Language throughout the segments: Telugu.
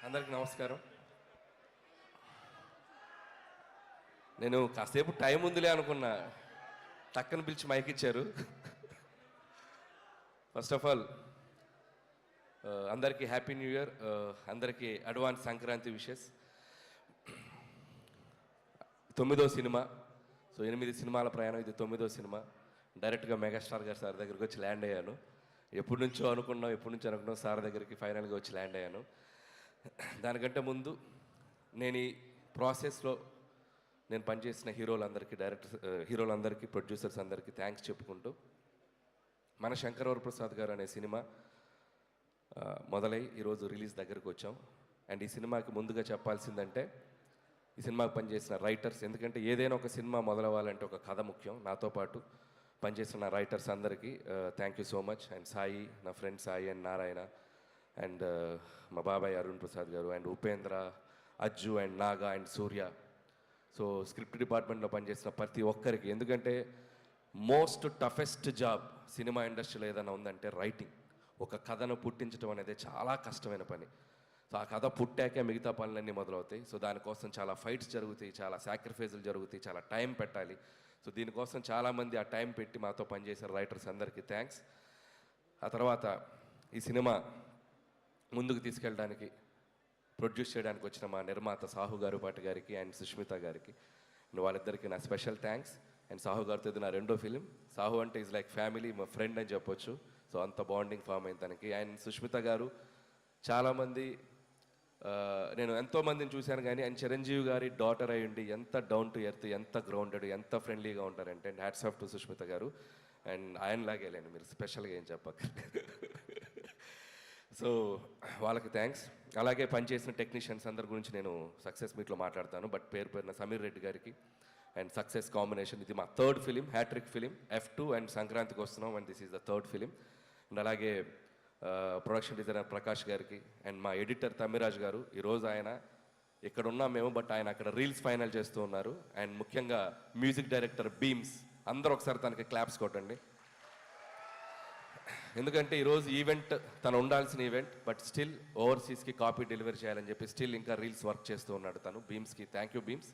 అందరికి నమస్కారం. నేను కాసేపు టైం ఉందిలే అనుకున్నా, టక్కన పిలిచి మైక్ ఇచ్చారు. ఫస్ట్ ఆఫ్ ఆల్ అందరికీ హ్యాపీ న్యూ ఇయర్, అందరికీ అడ్వాన్స్ సంక్రాంతి విషెస్. 9వ సినిమా, సో 8 సినిమాల ప్రయాణం, ఇది 9వ సినిమా. డైరెక్ట్గా మెగాస్టార్ గారు సార్ దగ్గరికి వచ్చి ల్యాండ్ అయ్యాను. ఎప్పటి నుంచో అనుకున్నాం సార్ దగ్గరికి ఫైనల్గా వచ్చి ల్యాండ్ అయ్యాను. దానికంటే ముందు నేను ఈ ప్రాసెస్లో నేను పనిచేసిన హీరోలందరికీ ప్రొడ్యూసర్స్ అందరికీ థ్యాంక్స్ చెప్పుకుంటూ, మన శంకర్ ప్రసాద్ గారు అనే సినిమా మొదలై ఈరోజు రిలీజ్ దగ్గరకు వచ్చాం. అండ్ ఈ సినిమాకి ముందుగా చెప్పాల్సిందంటే ఈ సినిమాకి పనిచేసిన రైటర్స్, ఎందుకంటే ఏదైనా ఒక సినిమా మొదలవ్వాలంటే ఒక కథ ముఖ్యం. నాతో పాటు పనిచేసిన రైటర్స్ అందరికీ thank you so much. And Sai, నా friend Sai and Narayana, and మా బాబాయ్ అరుణ్ ప్రసాద్ గారు, and Upendra, Ajju and Naga and Surya. So script డిపార్ట్మెంట్లో పనిచేసిన ప్రతి ఒక్కరికి, ఎందుకంటే మోస్ట్ టఫెస్ట్ జాబ్ సినిమా ఇండస్ట్రీలో ఏదైనా ఉందంటే రైటింగ్. ఒక కథను పుట్టించడం అనేది చాలా కష్టమైన పని. సో ఆ కథ పుట్టాకే మిగతా పనులన్నీ మొదలవుతాయి. సో దానికోసం చాలా ఫైట్స్ జరుగుతాయి, చాలా సాక్రిఫైజులు జరుగుతాయి, చాలా టైం పెట్టాలి. సో దీనికోసం చాలామంది ఆ టైం పెట్టి మాతో పనిచేసిన రైటర్స్ అందరికీ థ్యాంక్స్. ఆ తర్వాత ఈ సినిమా ముందుకు తీసుకెళ్ళడానికి, ప్రొడ్యూస్ చేయడానికి వచ్చిన మా నిర్మాత సాహు గారుపాటి గారికి అండ్ సుష్మిత గారికి, అండ్ వాళ్ళిద్దరికీ నా స్పెషల్ థ్యాంక్స్. అండ్ సాహు గారితో ఇది నా 2వ ఫిలిం. సాహు అంటే ఈజ్ లైక్ ఫ్యామిలీ, మా ఫ్రెండ్ అని చెప్పొచ్చు. సో అంత బాండింగ్ ఫామ్ అయింది తనకి. అండ్ సుష్మిత గారు, చాలామంది నేను ఎంతోమందిని చూశాను కానీ ఆయన చిరంజీవి గారి డాటర్ అయి ఉండి ఎంత డౌన్ టు ఎర్త్, ఎంత గ్రౌండెడ్, ఎంత ఫ్రెండ్లీగా ఉంటారంటే, and hats off to Sushmita గారు. అండ్ ఆయనలాగే లేండి, మీరు స్పెషల్గా ఏం చెప్పక. సో వాళ్ళకి థ్యాంక్స్. అలాగే పనిచేసిన టెక్నీషియన్స్ అందరి గురించి నేను సక్సెస్ మీట్లో మాట్లాడతాను, బట్ పేరున సమీర్ రెడ్డి గారికి అండ్ సక్సెస్ కాంబినేషన్. ఇది మా 3rd film, hat trick film. F2 and సంక్రాంతికి వస్తున్నాం, and this is the 3rd film. And అలాగే ప్రొడక్షన్ డిజైనర్ ప్రకాష్ గారికి, అండ్ మా ఎడిటర్ తమ్మిరాజ్ గారు. ఈరోజు ఆయన ఇక్కడ ఉన్నాం మేము, బట్ ఆయన అక్కడ రీల్స్ ఫైనల్ చేస్తూ ఉన్నారు. అండ్ ముఖ్యంగా మ్యూజిక్ డైరెక్టర్ బీమ్స్, అందరూ ఒకసారి తనకి క్లాప్స్ కొట్టండి. ఎందుకంటే ఈరోజు ఈవెంట్ తను ఉండాల్సిన ఈవెంట్, బట్ స్టిల్ ఓవర్సీస్కి కాపీ డెలివరీ చేయాలని చెప్పి స్టిల్ ఇంకా రీల్స్ వర్క్ చేస్తూ ఉన్నాడు తను. బీమ్స్కి థ్యాంక్ యూ బీమ్స్.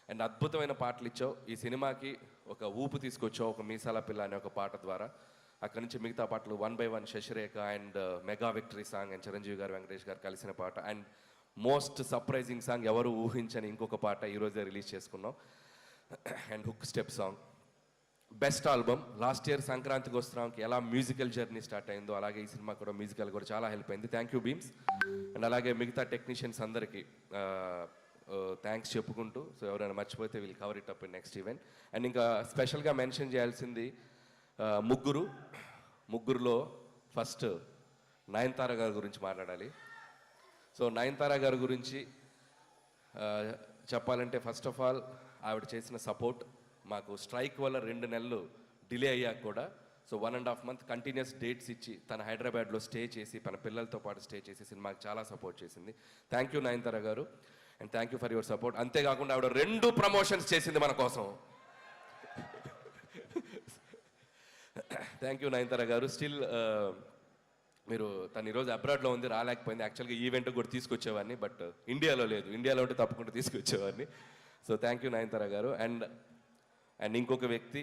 అండ్ అద్భుతమైన పాటలు ఇచ్చావు, ఈ సినిమాకి ఒక ఊపు తీసుకొచ్చావు ఒక మీసాల పిల్ల అనే ఒక పాట ద్వారా. అక్కడి నుంచి మిగతా పాటలు 1 by 1 Sasirekha and mega victory song and Chiranjeevi garu Venkatesh గారు కలిసిన పాట, అండ్ మోస్ట్ సర్ప్రైజింగ్ సాంగ్ ఎవరు ఊహించని ఇంకొక పాట ఈరోజే రిలీజ్ చేసుకున్నాం, and hook step song. Best album. Last year సంక్రాంతికి వస్తున్నాంకి ఎలా మ్యూజికల్ జర్నీ స్టార్ట్ అయిందో అలాగే ఈ సినిమా కూడా మ్యూజికల్ కూడా చాలా హెల్ప్ అయింది. Thank you Bheems. అండ్ అలాగే మిగతా టెక్నీషియన్స్ అందరికీ థ్యాంక్స్ చెప్పుకుంటూ, సో ఎవరైనా మర్చిపోతే we'll cover it up in next event. And ఇంకా స్పెషల్గా మెన్షన్ చేయాల్సింది ముగ్గురులో ఫస్ట్ నయనతార గారి గురించి మాట్లాడాలి. సో నయనతార గారి గురించి చెప్పాలంటే, ఫస్ట్ ఆఫ్ ఆల్ ఆవిడ చేసిన సపోర్ట్ మాకు స్ట్రైక్ వల్ల 2 నెలలు డిలే అయ్యాక కూడా, సో 1.5 month కంటిన్యూస్ డేట్స్ ఇచ్చి తన హైదరాబాద్లో స్టే చేసి తన పిల్లలతో పాటు స్టే చేసి సినిమాకి చాలా సపోర్ట్ చేసింది. థ్యాంక్ యూ నయనతార గారు, and thank you for your support. అంతేకాకుండా ఆవిడ 2 ప్రమోషన్స్ చేసింది మన కోసం. థ్యాంక్ యూ నయనతార గారు. స్టిల్ మీరు తను ఈరోజు అబ్రాడ్లో ఉంది, రాలేకపోయింది. యాక్చువల్గా ఈవెంట్ కూడా తీసుకొచ్చేవాడిని, బట్ ఇండియాలో లేదు. ఇండియాలో ఉంటే తప్పకుండా తీసుకొచ్చేవాడిని. సో థ్యాంక్ యూ నయనతార గారు. అండ్ ఇంకొక వ్యక్తి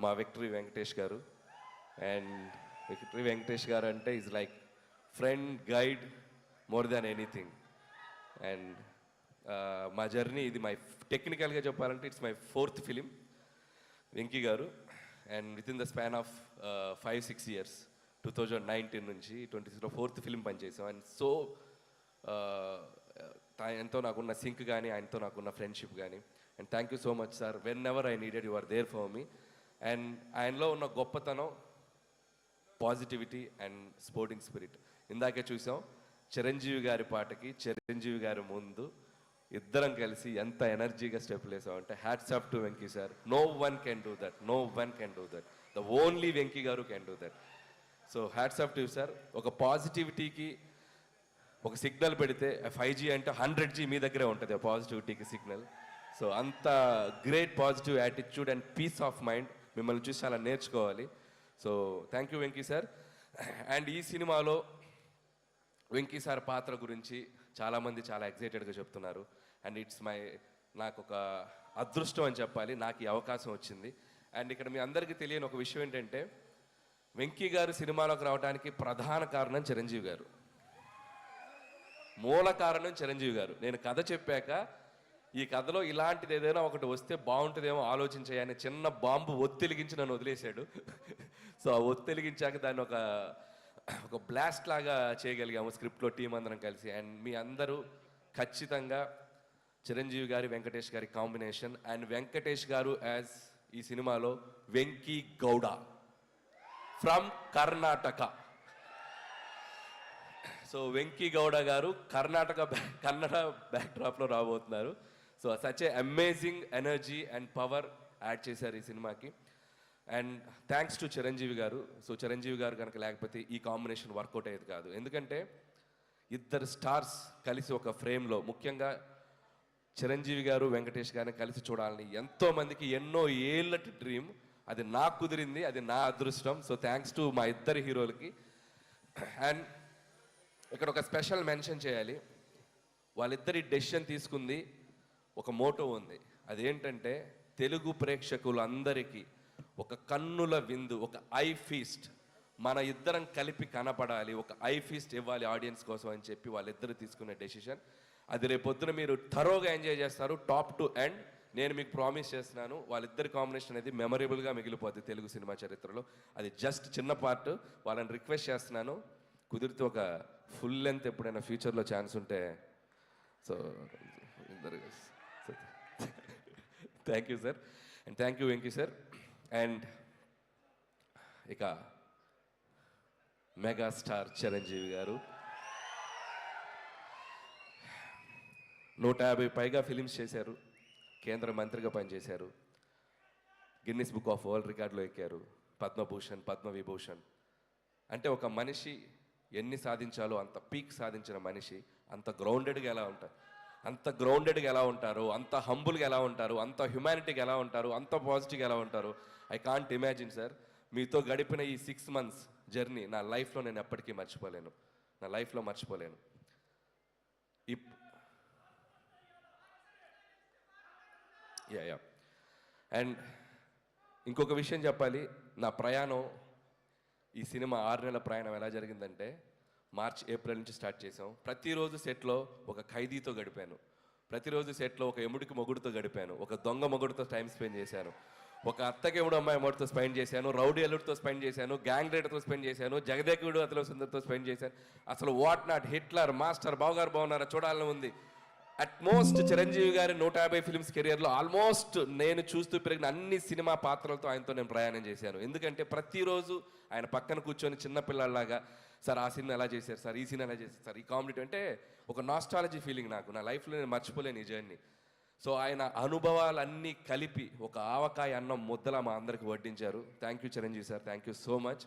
మా విక్టరీ వెంకటేష్ గారు. అండ్ విక్టరీ వెంకటేష్ గారు అంటే is like friend, guide, more than anything. And మా జర్నీ ఇది టెక్నికల్గా చెప్పాలంటే it's my 4th film Venky గారు. And with in the span of 5-6 years, 2019 నుంచి 2026లో 4th ఫిలిం పనిచేసాం. అండ్ సో ఆయనతో నాకున్న సింక్ కానీ, ఆయనతో నాకున్న ఫ్రెండ్షిప్ కానీ. And thank you so much sir. Whenever I needed you are there for me. And ఆయనలో ఉన్న గొప్పతనం పాజిటివిటీ అండ్ స్పోర్టింగ్ స్పిరిట్. ఇందాకే చూసాం చిరంజీవి గారి పాటకి చిరంజీవి గారి ముందు ఇద్దరం కలిసి ఎంత ఎనర్జీగా స్టెప్లు వేసామంటే hats off to Venky sir. No one can do that, no one can do that, the only Venky గారు can do that. So hats off to sir. ఒక పాజిటివిటీకి ఒక సిగ్నల్ పెడితే 5G అంటే 100G మీ దగ్గరే ఉంటుంది ఆ పాజిటివిటీకి సిగ్నల్. సో అంత great positive attitude and peace of mind మిమ్మల్ని చూసి చాలా నేర్చుకోవాలి. So thank you Venky sir. And ఈ సినిమాలో వెంకీ సార్ పాత్ర గురించి చాలామంది చాలా ఎగ్జైటెడ్గా చెప్తున్నారు. అండ్ ఇట్స్ నాకు ఒక అదృష్టం అని చెప్పాలి, నాకు ఈ అవకాశం వచ్చింది. అండ్ ఇక్కడ మీ అందరికీ తెలియని ఒక విషయం ఏంటంటే, వెంకీ గారు సినిమాలోకి రావడానికి ప్రధాన కారణం చిరంజీవి గారు, మూల కారణం చిరంజీవి గారు. నేను కథ చెప్పాక ఈ కథలో ఇలాంటిది ఏదైనా ఒకటి వస్తే బాగుంటుందేమో ఆలోచించాయని చిన్న బాంబు ఒత్తిలిగించి నన్ను వదిలేశాడు. సో ఆ ఒత్తిలిగించాక దాన్ని ఒక బ్లాస్ట్ లాగా చేయగలిగాము స్క్రిప్ట్లో టీం అందరం కలిసి. అండ్ మీ అందరూ ఖచ్చితంగా చిరంజీవి గారి వెంకటేష్ గారి కాంబినేషన్, అండ్ వెంకటేష్ గారు యాజ్ ఈ సినిమాలో వెంకీ గౌడ ఫ్రమ్ కర్ణాటక. సో వెంకీ గౌడ గారు కన్నడ బ్యాక్డ్రాప్లో రాబోతున్నారు. So such a amazing energy and power add చేశారు ఈ సినిమాకి. అండ్ థ్యాంక్స్ టు చిరంజీవి గారు. సో చిరంజీవి గారు కనుక లేకపోతే ఈ కాంబినేషన్ వర్కౌట్ అయ్యేది కాదు. ఎందుకంటే ఇద్దరు స్టార్స్ కలిసి ఒక ఫ్రేమ్లో, ముఖ్యంగా చిరంజీవి గారు వెంకటేష్ గారిని కలిసి చూడాలని ఎంతోమందికి ఎన్నో ఏళ్ళటి డ్రీమ్. అది నాకు కుదిరింది, అది నా అదృష్టం. సో థ్యాంక్స్ టు మా ఇద్దరు హీరోలకి. అండ్ ఇక్కడ ఒక స్పెషల్ మెన్షన్ చేయాలి. వాళ్ళిద్దరి డెసిషన్ తీసుకుంది ఒక మోటో ఉంది. అదేంటంటే తెలుగు ప్రేక్షకులందరికీ ఒక కన్నుల విందు, ఒక ఐ ఫీస్ట్, మన ఇద్దరం కలిపి కనపడాలి, ఒక ఐ ఫీస్ట్ ఇవ్వాలి ఆడియన్స్ కోసం అని చెప్పి వాళ్ళిద్దరు తీసుకునే డెసిషన్. అది రేపొద్దున మీరు థరోగా ఎంజాయ్ చేస్తారు, టాప్ టు ఎండ్. నేను మీకు ప్రామిస్ చేస్తున్నాను, వాళ్ళిద్దరి కాంబినేషన్ అనేది మెమరబుల్గా మిగిలిపోద్ది తెలుగు సినిమా చరిత్రలో. అది జస్ట్ చిన్న పార్ట్. వాళ్ళని రిక్వెస్ట్ చేస్తున్నాను, కుదిరితే ఒక ఫుల్ లెంత్ ఎప్పుడైనా ఫ్యూచర్లో ఛాన్స్ ఉంటే. So thank you sir, and thank you Venky sir. And ఇక మెగాస్టార్ చిరంజీవి గారు 150 పైగా ఫిలిమ్స్ చేశారు, కేంద్ర మంత్రిగా పనిచేశారు, గిన్నిస్ బుక్ ఆఫ్ వరల్డ్ రికార్డులో ఎక్కారు, పద్మభూషణ్, పద్మవిభూషణ్. అంటే ఒక మనిషి ఎన్ని సాధించాలో అంత పీక్ సాధించిన మనిషి అంత గ్రౌండెడ్గా ఎలా ఉంటారు, అంత హంబుల్గా ఎలా ఉంటారు, అంత హ్యుమానిటీగా ఎలా ఉంటారు, అంత పాజిటివ్గా ఎలా ఉంటారు. I can't imagine sir. మీతో గడిపిన ఈ 6 months జర్నీ నా లైఫ్లో నేను ఎప్పటికీ మర్చిపోలేను, నా లైఫ్లో మర్చిపోలేను. యా అండ్ ఇంకొక విషయం చెప్పాలి. నా ప్రయాణం, ఈ సినిమా 6 నెలల ప్రయాణం ఎలా జరిగిందంటే, మార్చ్ ఏప్రిల్ నుంచి స్టార్ట్ చేసాం. ప్రతిరోజు సెట్లో ఒక ఖైదీతో గడిపాను, ప్రతిరోజు సెట్లో ఒక ఎముడికి మొగుడుతో గడిపాను, ఒక దొంగ మొగుడుతో టైం స్పెండ్ చేశాను, ఒక అత్తకెముడు అమ్మాయి మొగుడుతో స్పెండ్ చేశాను, రౌడీ అల్లుడితో స్పెండ్ చేశాను, గ్యాంగ్ రైడర్తో స్పెండ్ చేశాను, జగదేకుడు అతల సుందర్తో స్పెండ్ చేశాను. అసలు వాట్ నాట్, హిట్లర్, మాస్టర్, బావగారు బాగున్నారా చూడాలని ఉంది. అట్మోస్ట్ చిరంజీవి గారి 150 ఫిల్మ్స్ కెరియర్లో ఆల్మోస్ట్ నేను చూస్తూ పెరిగిన అన్ని సినిమా పాత్రలతో ఆయనతో నేను ప్రయాణం చేశాను. ఎందుకంటే ప్రతిరోజు ఆయన పక్కన కూర్చొని చిన్నపిల్లలాగా, సార్ ఆ సినిమా ఎలా చేశారు సార్, ఈ సినిమా ఎలా చేశారు సార్, ఈ కామెడీ అంటే ఒక నాస్టాలజీ ఫీలింగ్ నాకు, నా లైఫ్లో నేను మర్చిపోలేను ఈ జర్నీ. సో ఆయన అనుభవాలన్నీ కలిపి ఒక ఆవకాయ అన్నం ముద్దలా మా అందరికి వడ్డించారు. Thank you Chiranjeevi sir, thank you so much.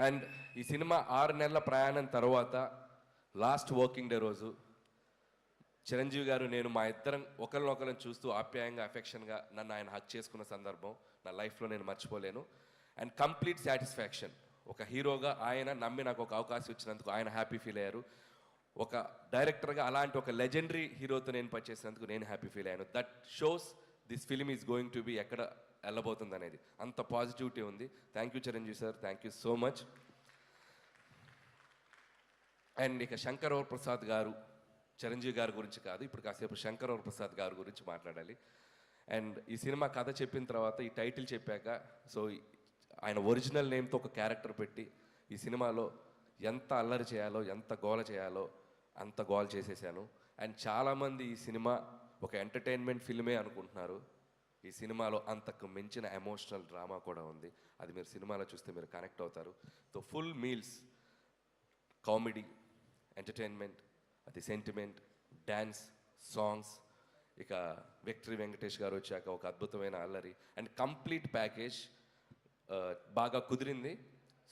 And ఈ సినిమా 6 నెలల ప్రయాణం తర్వాత లాస్ట్ వర్కింగ్ డే రోజు చిరంజీవి గారు, నేను మా ఇద్దరం ఒకరినొకరిని చూస్తూ ఆప్యాయంగా, అఫెక్షన్గా నన్ను ఆయన హక్ చేసుకున్న సందర్భం నా లైఫ్లో నేను మర్చిపోలేను. And complete satisfaction. ఒక హీరోగా ఆయన నమ్మి నాకు ఒక అవకాశం ఇచ్చినందుకు ఆయన హ్యాపీ ఫీల్ అయ్యారు. ఒక డైరెక్టర్గా అలాంటి ఒక లెజెండరీ హీరోతో నేను పనిచేసినందుకు నేను హ్యాపీ ఫీల్ అయ్యాను. That shows this film is going to be ఎక్కడ వెళ్ళబోతుంది అనేది. అంత పాజిటివిటీ ఉంది. Thank you Chiranjeevi sir, thank you so much. And ఇక శంకర్ ప్రసాద్ గారు, చిరంజీవి గారి గురించి కాదు, ఇప్పుడు కాసేపు శంకర్ ప్రసాద్ గారి గురించి మాట్లాడాలి. అండ్ ఈ సినిమా కథ చెప్పిన తర్వాత, ఈ టైటిల్ చెప్పాక, సో ఆయన ఒరిజినల్ నేమ్తో ఒక క్యారెక్టర్ పెట్టి ఈ సినిమాలో ఎంత అల్లరి చేయాలో, ఎంత గోల చేయాలో అంత గోల చేసేసాను. అండ్ చాలామంది ఈ సినిమా ఒక ఎంటర్టైన్మెంట్ ఫిల్మే అనుకుంటున్నారు. ఈ సినిమాలో అంతకు మించిన ఎమోషనల్ డ్రామా కూడా ఉంది. అది మీరు సినిమాలో చూస్తే మీరు కనెక్ట్ అవుతారు. So full meals, comedy, entertainment, అది సెంటిమెంట్, డ్యాన్స్, సాంగ్స్, ఇక విక్టరీ వెంకటేష్ గారు వచ్చాక ఒక అద్భుతమైన అల్లరి అండ్ కంప్లీట్ ప్యాకేజ్ బాగా కుదిరింది.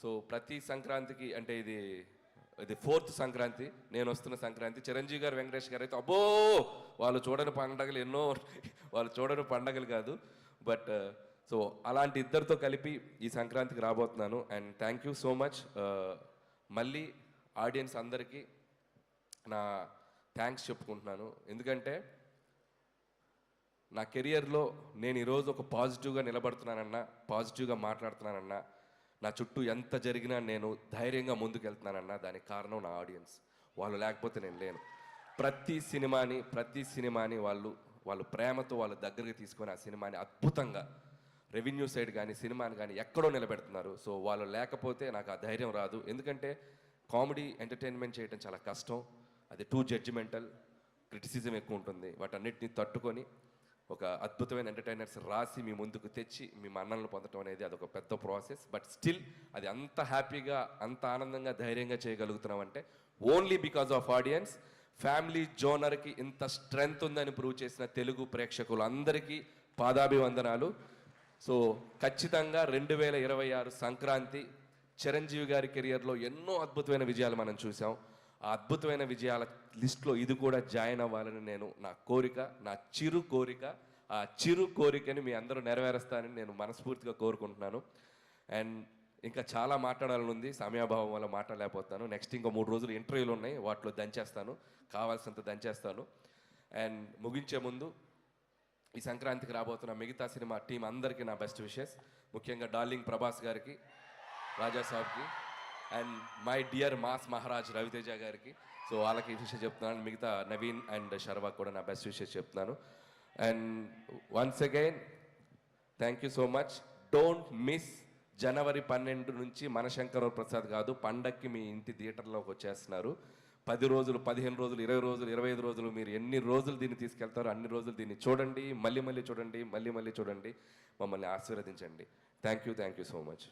సో ప్రతి సంక్రాంతికి, అంటే ఇది 4th సంక్రాంతి, నేను వస్తున్న సంక్రాంతి, చిరంజీవి గారు, వెంకటేష్ గారు అయితే అబ్బో వాళ్ళు చూడని పండగలు ఎన్నో, వాళ్ళు చూడని పండగలు కాదు. బట్ సో అలాంటి ఇద్దరితో కలిపి ఈ సంక్రాంతికి రాబోతున్నాను. And thank you so much మళ్ళీ ఆడియన్స్ అందరికీ నా థ్యాంక్స్ చెప్పుకుంటున్నాను. ఎందుకంటే నా కెరియర్లో నేను ఈరోజు ఒక పాజిటివ్గా నిలబడుతున్నానన్నా, పాజిటివ్గా మాట్లాడుతున్నానన్నా, నా చుట్టూ ఎంత జరిగినా నేను ధైర్యంగా ముందుకెళ్తున్నానన్నా దానికి కారణం నా ఆడియన్స్. వాళ్ళు లేకపోతే నేను లేను. ప్రతి సినిమాని వాళ్ళు ప్రేమతో వాళ్ళ దగ్గరికి తీసుకొని ఆ సినిమాని అద్భుతంగా రెవెన్యూ సైడ్ కానీ సినిమాని కానీ ఎక్కడో నిలబెడుతున్నారు. సో వాళ్ళు లేకపోతే నాకు ఆ ధైర్యం రాదు. ఎందుకంటే కామెడీ ఎంటర్టైన్మెంట్ చేయడం చాలా కష్టం. అది టూ జడ్జిమెంటల్, క్రిటిసిజం ఎక్కువ ఉంటుంది. వాటన్నిటిని తట్టుకొని ఒక అద్భుతమైన ఎంటర్టైనర్స్ రాసి మీ ముందుకు తెచ్చి మీ మన్ననలు పొందడం అనేది అదొక పెద్ద ప్రాసెస్. బట్ స్టిల్ అది అంత హ్యాపీగా, అంత ఆనందంగా, ధైర్యంగా చేయగలుగుతున్నామంటే only because of audience. Family జోనర్కి ఇంత స్ట్రెంగ్త్ ఉందని ప్రూవ్ చేసిన తెలుగు ప్రేక్షకులు అందరికీ పాదాభివందనాలు. సో ఖచ్చితంగా 2026 సంక్రాంతి చిరంజీవి గారి కెరియర్లో ఎన్నో అద్భుతమైన విజయాలు మనం చూసాం. ఆ అద్భుతమైన విజయాల లిస్ట్లో ఇది కూడా జాయిన్ అవ్వాలని నేను నా కోరిక, నా చిరు కోరిక. ఆ చిరు కోరికని మీ అందరూ నెరవేరుస్తానని నేను మనస్ఫూర్తిగా కోరుకుంటున్నాను. అండ్ ఇంకా చాలా మాట్లాడాలని ఉంది, సమయాభావం వల్ల మాట్లాడలేకపోతున్నాను. నెక్స్ట్ ఇంకో 3 రోజులు ఇంటర్వ్యూలు ఉన్నాయి, వాటిలో దంచేస్తాను, కావాల్సినంత దంచేస్తాను. అండ్ ముగించే ముందు ఈ సంక్రాంతికి రాబోతున్న మిగతా సినిమా టీం అందరికీ నా బెస్ట్ విషెస్. ముఖ్యంగా డార్లింగ్ ప్రభాస్ గారికి, రాజా సాబ్కి, and my dear mass Maharaj Ravi Teja గారికి. సో వాళ్ళకి విషయం చెప్తున్నాను. మిగతా నవీన్ అండ్ శర్వాకి కూడా నా బెస్ట్ విషెస్ చెప్తున్నాను. And once again thank you so much. Don't miss జనవరి 12 నుంచి మనశంకర ప్రసాద్ కాదు, పండక్కి మీ ఇంటి థియేటర్లోకి వచ్చేస్తున్నారు. 10 రోజులు, 15 రోజులు, 20 రోజులు, 25 రోజులు, మీరు ఎన్ని రోజులు దీన్ని తీసుకెళ్తారో అన్ని రోజులు దీన్ని చూడండి, మళ్ళీ చూడండి, మళ్ళీ చూడండి, మమ్మల్ని ఆశీర్వదించండి. Thank you so much.